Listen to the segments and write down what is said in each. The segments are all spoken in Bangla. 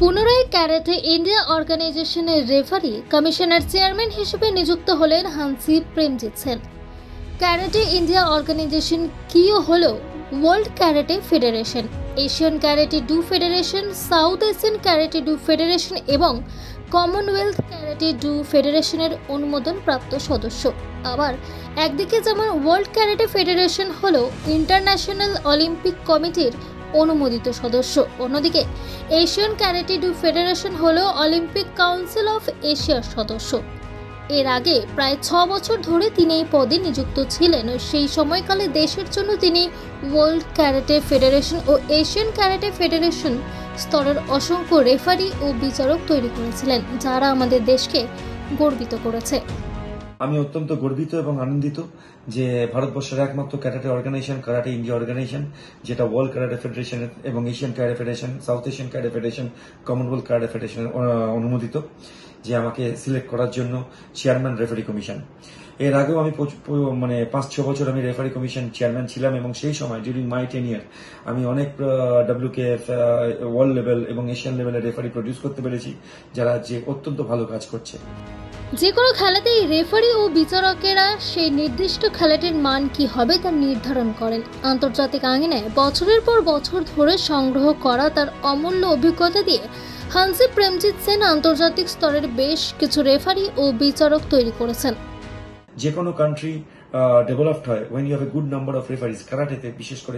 পুনরায় ক্যারাটে ইন্ডিয়া অর্গানাইজেশনের রেফারি কমিশনের চেয়ারম্যান হিসেবে নিযুক্ত হলেন Hanshi Premjit Sen. Karate India organisation কি হল world karate federation, Asian karate do federation, south Asian karate do federation এবং কমনওয়েলথ ক্যারাটে ডু ফেডারেশনের অনুমোদন প্রাপ্ত সদস্য। আবার একদিকে যেমন ওয়ার্ল্ড ক্যারাটে ফেডারেশন হল ইন্টারন্যাশনাল অলিম্পিক কমিটির অনুমোদিত সদস্য, অন্যদিকে এশিয়ান ক্যারাটে ডু ফেডারেশন হল অলিম্পিক কাউন্সিল অফ এশিয়ার সদস্য। এর আগে প্রায় 6 বছর ধরে তিনি এই পদে নিযুক্ত ছিলেন। সেই সময়কালে দেশের জন্য তিনি ওয়ার্ল্ড ক্যারাটে ফেডারেশন ও এশিয়ান ক্যারাটে ফেডারেশন স্তরের অসংখ্য রেফারি ও বিচারক তৈরি করেছিলেন, যারা আমাদের দেশকে গর্বিত করেছে। আমি অত্যন্ত গর্বিত এবং আনন্দিত যে ভারতবর্ষের একমাত্র karate organisation karate India organisation, যেটা ওয়ার্ল্ড ক্যারাটে ফেডারেশন এবং Asian karate federation, south Asian karate federation, commonwealth karate federation অনুমোদিত, যে আমাকে সিলেক্ট করার জন্য চেয়ারম্যান রেফারি কমিশন। এর আগেও আমি 5-6 বছর আমি রেফারি কমিশন চেয়ারম্যান ছিলাম এবং সেই সময় ডিউরিং মাই টেনিয়ার আমি অনেক WKF ওয়ার্ল্ড লেভেল এবং এশিয়ান লেভেলের রেফারি প্রডিউস করতে পেরেছি, যারা যে অত্যন্ত ভালো কাজ করছে। যে কোনো খেলাতেই রেফারি ও বিচারকেরা সেই নির্দিষ্ট খেলাটির মান কি হবে তা নির্ধারণ করেন। আন্তর্জাতিক আঙিনায় বছরের পর বছর ধরে সংগ্রহ করা তার অমূল্য অভিজ্ঞতা দিয়ে হানসি প্রেমজিৎ সেন আন্তর্জাতিক স্তরের বেশ কিছু রেফারি ও বিচারক তৈরি করেছেন। যে কোনো কান্ট্রি ডেভেলপড হয় when you have a good number of referees. কারাটেতে, বিশেষ করে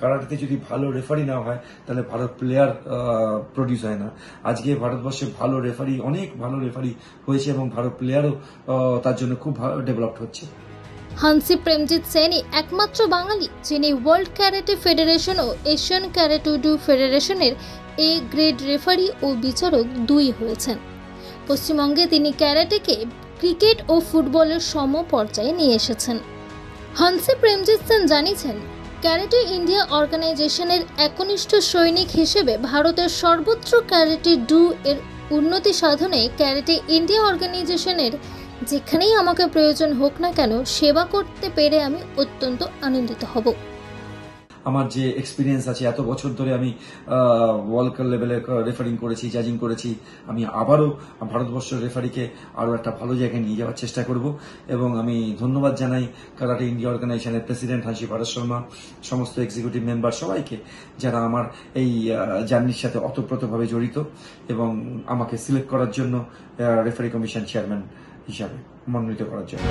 কারাটেতে যদি ভালো রেফারি না হয় তাহলে ভালো প্লেয়ার প্রডিউস হয় না। আজকে ভারতবর্ষে ভালো রেফারি, অনেক ভালো রেফারি হয়েছে এবং ভালো প্লেয়ারও তার জন্য খুব ডেভেলপড হচ্ছে। হানসি প্রেমজিৎ সেনই একমাত্র বাঙালি যিনি ওয়ার্ল্ড ক্যারাটে ফেডারেশন ও এশিয়ান ক্যারাটে ডু ফেডারেশনের এ গ্রেড রেফারি ও বিচারক দুই হয়েছেন। পশ্চিমবঙ্গে তিনি ক্যারাটেকে ক্রিকেট ও ফুটবলের সম পর্যায়ে নিয়ে এসেছেন। হানসি প্রেমজিৎ সেন জানিয়েছেন, ক্যারাটে ইন্ডিয়া অর্গানাইজেশনের একনিষ্ঠ সৈনিক হিসেবে ভারতের সর্বত্র ক্যারাটে ডু এর উন্নতি সাধনে ক্যারাটে ইন্ডিয়া অর্গানাইজেশনের যেখানেই আমাকে প্রয়োজন হোক না কেন সেবা করতে পেরে আমি অত্যন্ত আনন্দিত হব। আমার যে এক্সপিরিয়েন্স আছে, এত বছর ধরে আমি ওয়ার্ল্ড লেভেলে রেফারিং করেছি, জাজিং করেছি, আমি আবারও ভারতবর্ষের রেফারিকে আরও একটা ভালো জায়গায় নিয়ে যাওয়ার চেষ্টা করব। এবং আমি ধন্যবাদ জানাই ক্যারাটে ইন্ডিয়া অর্গানাইজেশনের প্রেসিডেন্ট হানসি পারস শর্মা, সমস্ত এক্সিকিউটিভ মেম্বার সবাইকে, যারা আমার এই জার্নির সাথে অতপ্রতভাবে জড়িত এবং আমাকে সিলেক্ট করার জন্য রেফারি কমিশন চেয়ারম্যান হিসাবে মনোনীত করার জন্য।